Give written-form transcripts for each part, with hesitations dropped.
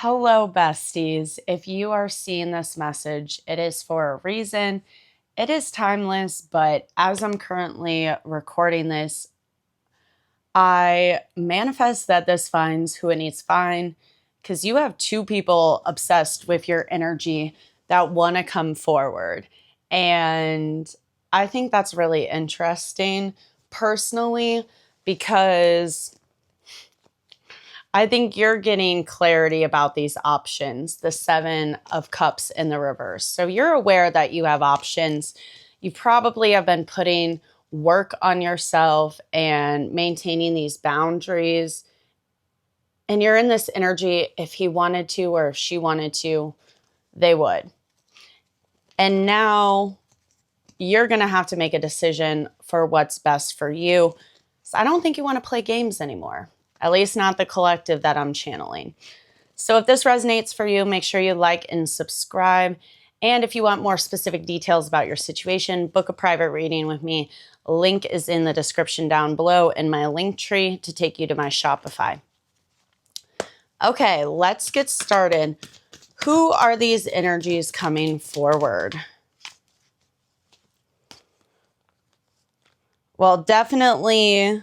Hello, besties. If you are seeing this message, it is for a reason. It is timeless, but as I'm currently recording this, I manifest that this finds who it needs to find because you have two people obsessed with your energy that want to come forward. And I think that's really interesting personally because I think you're getting clarity about these options, the Seven of Cups in the reverse. So you're aware that you have options. You probably have been putting work on yourself and maintaining these boundaries. And you're in this energy, if he wanted to or if she wanted to, they would. And now you're going to have to make a decision for what's best for you. So I don't think you want to play games anymore, at least not the collective that I'm channeling. So if this resonates for you, make sure you like and subscribe. And if you want more specific details about your situation, book a private reading with me. Link is in the description down below in my link tree to take you to my Shopify. Okay, let's get started. Who are these energies coming forward? Well, definitely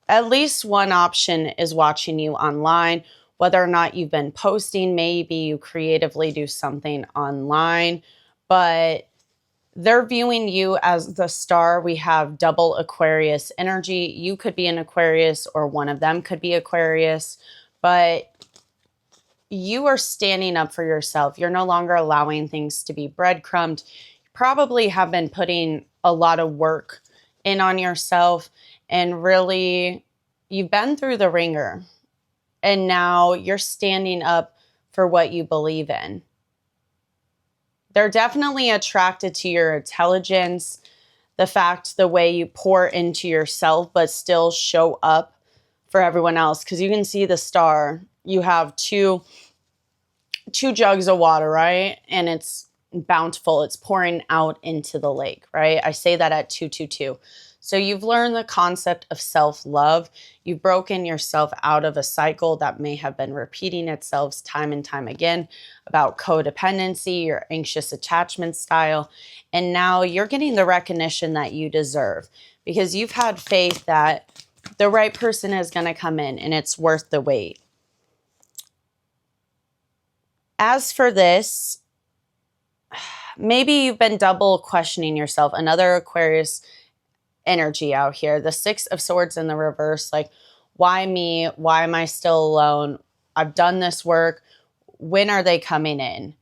at least one option is watching you online, whether or not you've been posting. Maybe you creatively do something online, but they're viewing you as the star. We have double Aquarius energy. You could be an Aquarius or one of them could be Aquarius, but you are standing up for yourself. You're no longer allowing things to be breadcrumbed. You probably have been putting a lot of work in on yourself, and really you've been through the ringer, and now you're standing up for what you believe in. They're definitely attracted to your intelligence, the way you pour into yourself but still show up for everyone else, because you can see the star. You have two jugs of water, right? And it's bountiful. It's pouring out into the lake, right? I say that at 222. So you've learned the concept of self-love. You've broken yourself out of a cycle that may have been repeating itself time and time again about codependency, your anxious attachment style. And now you're getting the recognition that you deserve because you've had faith that the right person is going to come in and it's worth the wait. As for this, maybe you've been double questioning yourself. Another Aquarius energy out here. The Six of Swords in the reverse. Like, why me? Why am I still alone? I've done this work. When are they coming in?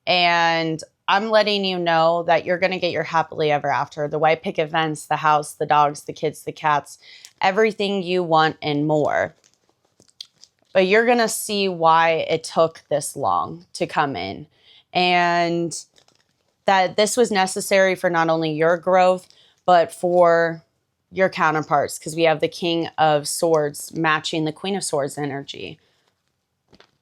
And I'm letting you know that you're going to get your happily ever after. The white picket fence, the house, the dogs, the kids, the cats, everything you want and more. But you're going to see why it took this long to come in. And that this was necessary for not only your growth, but for your counterparts, because we have the King of Swords matching the Queen of Swords energy.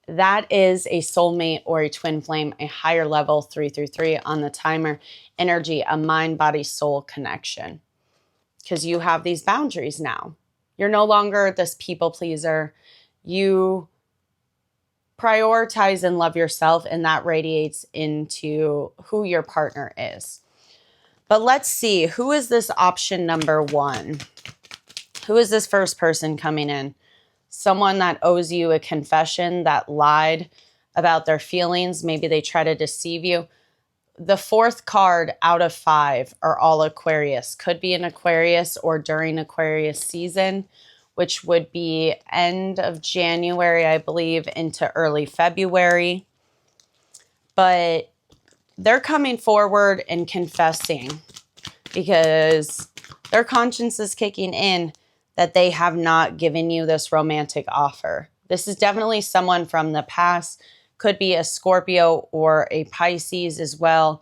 That is a soulmate or a twin flame, a higher level 333 on the timer energy, a mind, body, soul connection. Because you have these boundaries now. You're no longer this people pleaser. You prioritize and love yourself, and that radiates into who your partner is. But let's see, who is this option number one? Who is this first person coming in? Someone that owes you a confession, that lied about their feelings. Maybe they try to deceive you. The fourth card out of 5 are all Aquarius. Could be an Aquarius or during Aquarius season, which would be end of January, I believe, into early February. But they're coming forward and confessing because their conscience is kicking in that they have not given you this romantic offer. This is definitely someone from the past. Could be a Scorpio or a Pisces as well.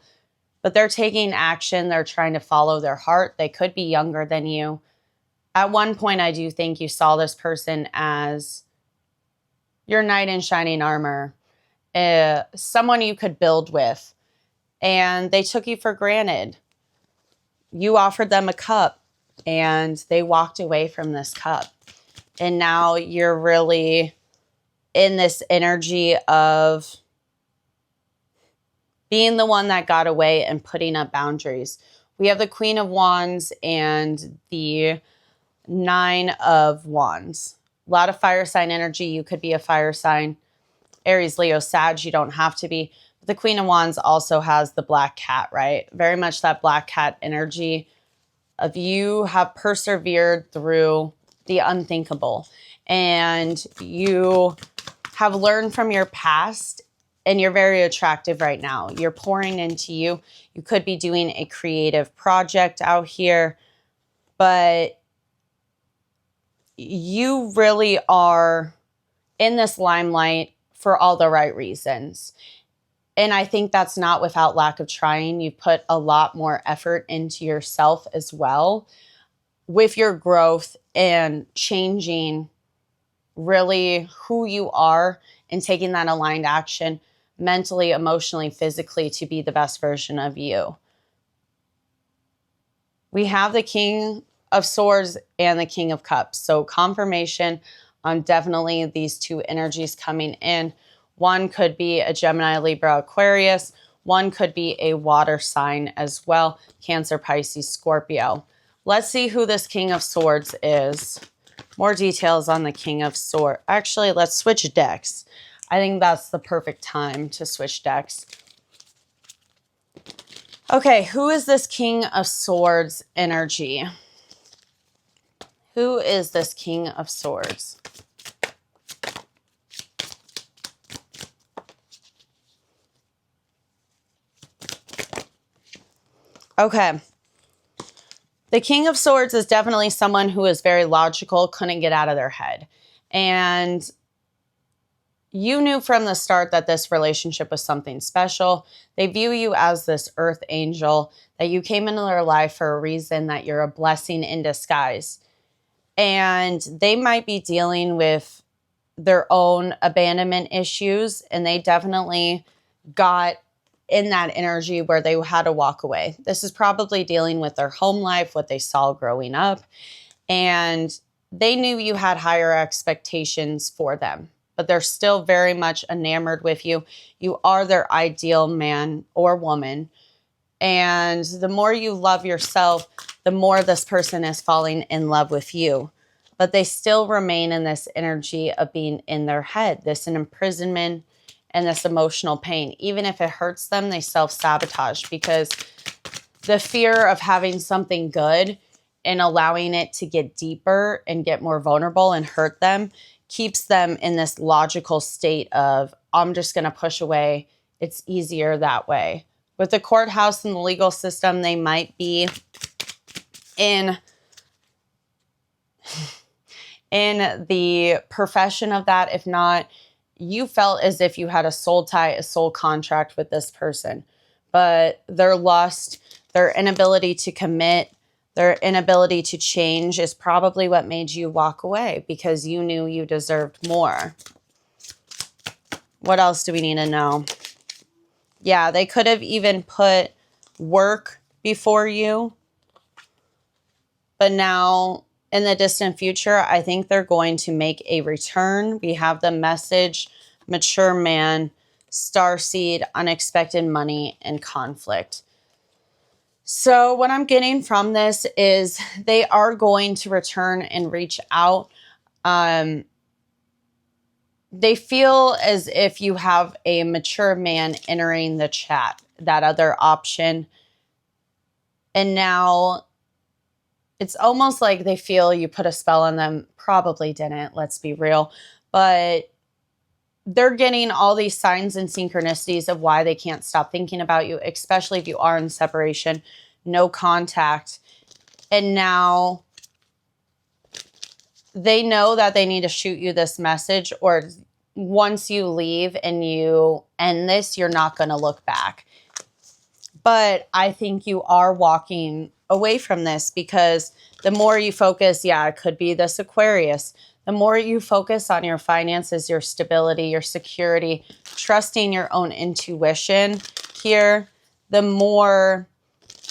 But they're taking action. They're trying to follow their heart. They could be younger than you. At one point, I do think you saw this person as your knight in shining armor, someone you could build with, and they took you for granted. You offered them a cup, and they walked away from this cup. And now you're really in this energy of being the one that got away and putting up boundaries. We have the Queen of Wands and the Nine of Wands. A lot of fire sign energy. You could be a fire sign. Aries, Leo, Sag, you don't have to be. But the Queen of Wands also has the black cat, right? Very much that black cat energy of you have persevered through the unthinkable. And you have learned from your past, and you're very attractive right now. You're pouring into you. You could be doing a creative project out here, but you really are in this limelight for all the right reasons. And I think that's not without lack of trying. You put a lot more effort into yourself as well with your growth and changing really who you are and taking that aligned action mentally, emotionally, physically to be the best version of you. We have the King of Swords and the King of Cups. So confirmation on definitely these two energies coming in. One could be a Gemini, Libra, Aquarius. One could be a water sign as well. Cancer, Pisces, Scorpio. Let's see who this King of Swords is. More details on the King of Swords. Actually, let's switch decks. I think that's the perfect time to switch decks. Okay, who is this King of Swords energy? Who is this King of Swords? Okay. The King of Swords is definitely someone who is very logical, couldn't get out of their head. And you knew from the start that this relationship was something special. They view you as this earth angel, that you came into their life for a reason, that you're a blessing in disguise. And they might be dealing with their own abandonment issues, and they definitely got in that energy where they had to walk away. This is probably dealing with their home life, what they saw growing up, and they knew you had higher expectations for them, but they're still very much enamored with you. You are their ideal man or woman, and the more you love yourself, the more this person is falling in love with you. But they still remain in this energy of being in their head, this imprisonment and this emotional pain. Even if it hurts them, they self-sabotage because the fear of having something good and allowing it to get deeper and get more vulnerable and hurt them keeps them in this logical state of, I'm just going to push away. It's easier that way. With the courthouse and the legal system, they might be in the profession of that. If not, you felt as if you had a soul tie, a soul contract with this person. But their lust, their inability to commit, their inability to change is probably what made you walk away, because you knew you deserved more. What else do we need to know? Yeah, they could have even put work before you. But now, in the distant future, I think they're going to make a return. We have the message, mature man, starseed, unexpected money, and conflict. So what I'm getting from this is they are going to return and reach out. They feel as if you have a mature man entering the chat, that other option. And now it's almost like they feel you put a spell on them. Probably didn't, let's be real. But they're getting all these signs and synchronicities of why they can't stop thinking about you, especially if you are in separation, no contact. And now they know that they need to shoot you this message, or once you leave and you end this, you're not going to look back. But I think you are walking away from this, because the more you focus, yeah, it could be this Aquarius. The more you focus on your finances, your stability, your security, trusting your own intuition here, the more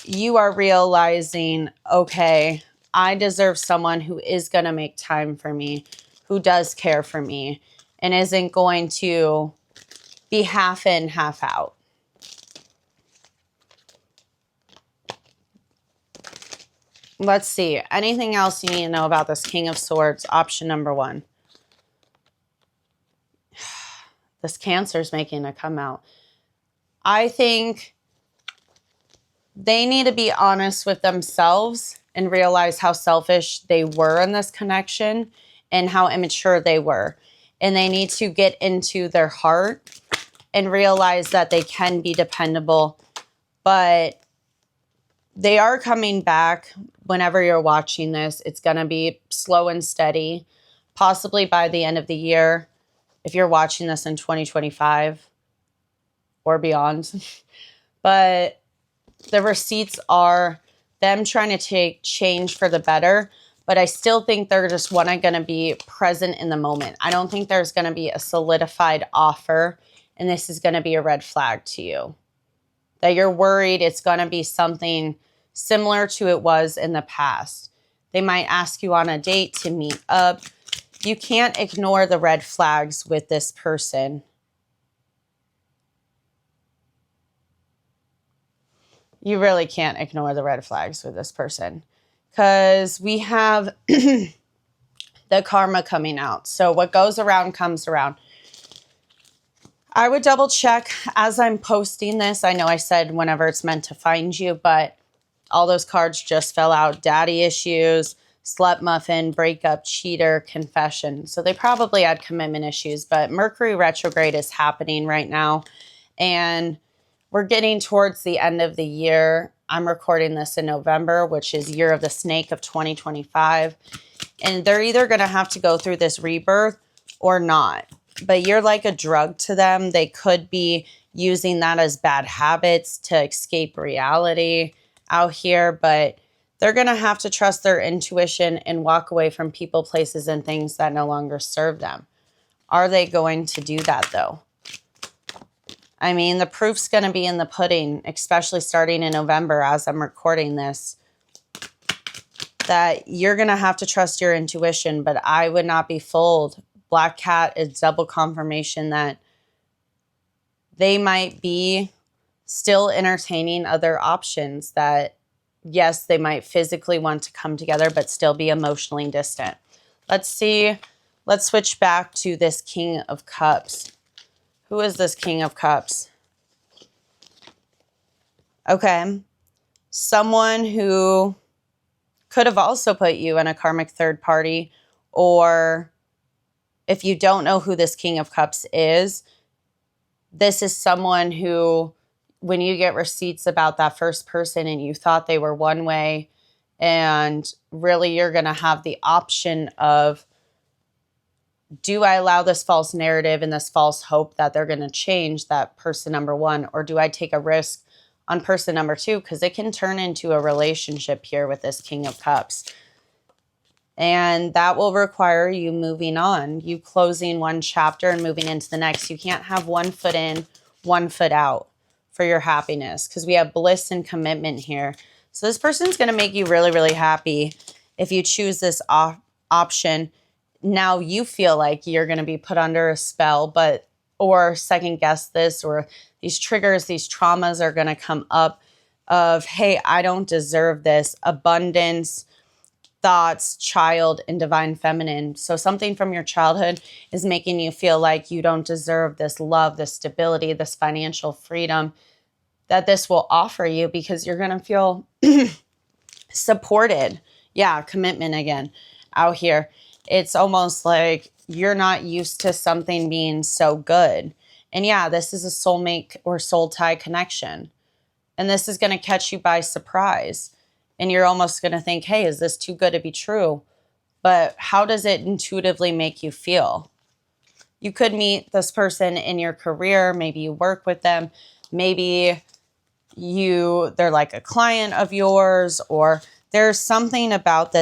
you are realizing, okay, I deserve someone who is going to make time for me, who does care for me. and isn't going to be half in, half out. Let's see. Anything else you need to know about this King of Swords? Option number 1. This Cancer is making a come out. I think they need to be honest with themselves and realize how selfish they were in this connection and how immature they were. And they need to get into their heart and realize that they can be dependable. But they are coming back whenever you're watching this. It's going to be slow and steady, possibly by the end of the year, if you're watching this in 2025 or beyond. But the receipts are them trying to take change for the better. But I still think they're just going to be present in the moment. I don't think there's going to be a solidified offer. And this is going to be a red flag to you. That you're worried it's going to be something similar to it was in the past. They might ask you on a date to meet up. You can't ignore the red flags with this person. You really can't ignore the red flags with this person. Because we have the karma coming out. So what goes around comes around. I would double check as I'm posting this. I know I said whenever it's meant to find you, but all those cards just fell out. Daddy issues, slut muffin, breakup, cheater, confession. So they probably had commitment issues, but Mercury retrograde is happening right now. And we're getting towards the end of the year. I'm recording this in November, which is year of the snake of 2025. And they're either going to have to go through this rebirth or not. But you're like a drug to them. They could be using that as bad habits to escape reality out here. But they're going to have to trust their intuition and walk away from people, places, and things that no longer serve them. Are they going to do that, though? I mean, the proof's going to be in the pudding, especially starting in November as I'm recording this, that you're going to have to trust your intuition, but I would not be fooled. Black Cat is double confirmation that they might be still entertaining other options, that yes, they might physically want to come together, but still be emotionally distant. Let's see. Let's switch back to this King of Cups. Who is this King of Cups? Okay. Someone who could have also put you in a karmic third party, or if you don't know who this King of Cups is, this is someone who, when you get receipts about that first person and you thought they were one way, and really you're going to have the option of, do I allow this false narrative and this false hope that they're going to change that person number 1, or do I take a risk on person number 2? Because it can turn into a relationship here with this King of Cups. And that will require you moving on, you closing one chapter and moving into the next. You can't have one foot in, one foot out for your happiness, because we have bliss and commitment here. So this person's going to make you really, really happy if you choose this option. Now you feel like you're going to be put under a spell, or second guess this, or these triggers, these traumas are going to come up of, hey, I don't deserve this. Abundance, thoughts, child, and divine feminine. So something from your childhood is making you feel like you don't deserve this love, this stability, this financial freedom that this will offer you, because you're going to feel supported. Yeah, commitment again out here. It's almost like you're not used to something being so good. And yeah, this is a soulmate or soul tie connection. And this is going to catch you by surprise. And you're almost going to think, hey, is this too good to be true? But how does it intuitively make you feel? You could meet this person in your career. Maybe you work with them. Maybe they're like a client of yours, or there's something about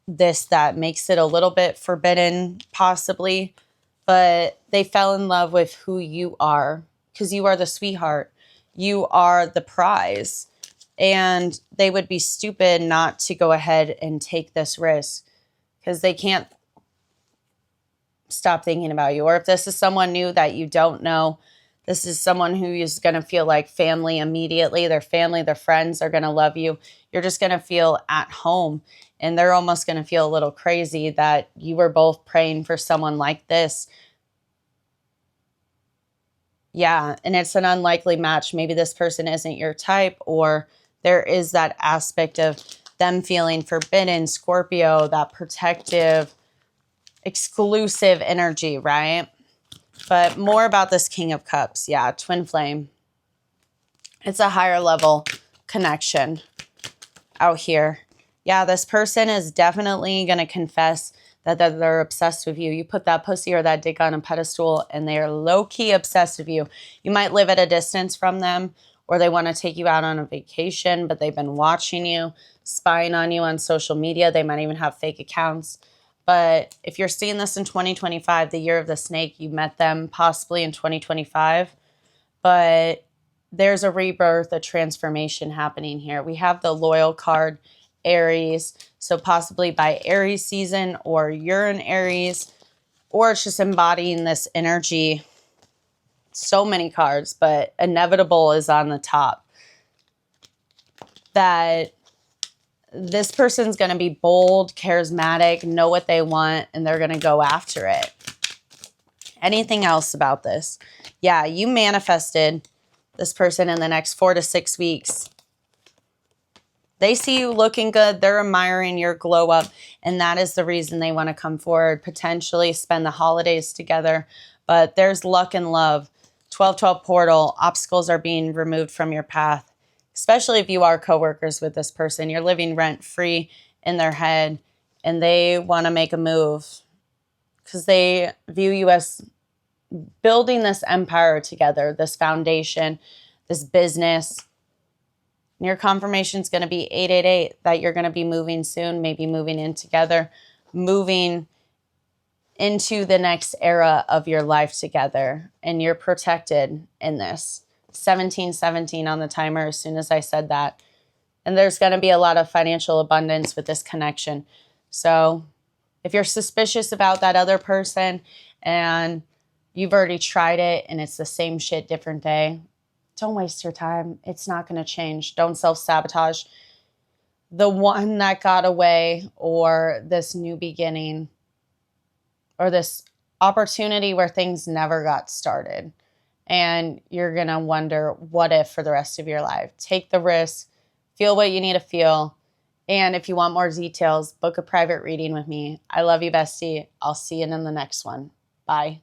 this that makes it a little bit forbidden, possibly. But they fell in love with who you are, because you are the sweetheart. You are the prize. And they would be stupid not to go ahead and take this risk, because they can't stop thinking about you. Or if this is someone new that you don't know, this is someone who is going to feel like family immediately. Their family, their friends are going to love you. You're just going to feel at home. And they're almost going to feel a little crazy that you were both praying for someone like this. Yeah, and it's an unlikely match. Maybe this person isn't your type, or there is that aspect of them feeling forbidden, Scorpio, that protective, exclusive energy, right? But more about this King of Cups. Yeah, twin flame. It's a higher level connection out here. Yeah, this person is definitely going to confess that they're obsessed with you. You put that pussy or that dick on a pedestal and they are low-key obsessed with you. You might live at a distance from them, or they want to take you out on a vacation, but they've been watching you, spying on you on social media. They might even have fake accounts. But if you're seeing this in 2025, the year of the snake, you met them possibly in 2025. But there's a rebirth, a transformation happening here. We have the loyal card, Aries. So possibly by Aries season, or you're in Aries, or it's just embodying this energy. So many cards, but inevitable is on the top. That this person's going to be bold, charismatic, know what they want, and they're going to go after it. Anything else about this? Yeah, you manifested this person in the next 4 to 6 weeks. They see you looking good. They're admiring your glow up. And that is the reason they want to come forward, potentially spend the holidays together. But there's luck and love. 12-12 portal. Obstacles are being removed from your path. Especially if you are coworkers with this person. You're living rent-free in their head. And they want to make a move. Because they view you as building this empire together. This foundation. This business. And your confirmation is going to be 888, that you're going to be moving soon, maybe moving in together, moving into the next era of your life together. And you're protected in this. 1717 on the timer as soon as I said that. And there's going to be a lot of financial abundance with this connection. So if you're suspicious about that other person and you've already tried it and it's the same shit, different day, don't waste your time. It's not going to change. Don't self-sabotage. The one that got away, or this new beginning, or this opportunity where things never got started. And you're going to wonder, what if, for the rest of your life? Take the risk. Feel what you need to feel. And if you want more details, book a private reading with me. I love you, bestie. I'll see you in the next one. Bye.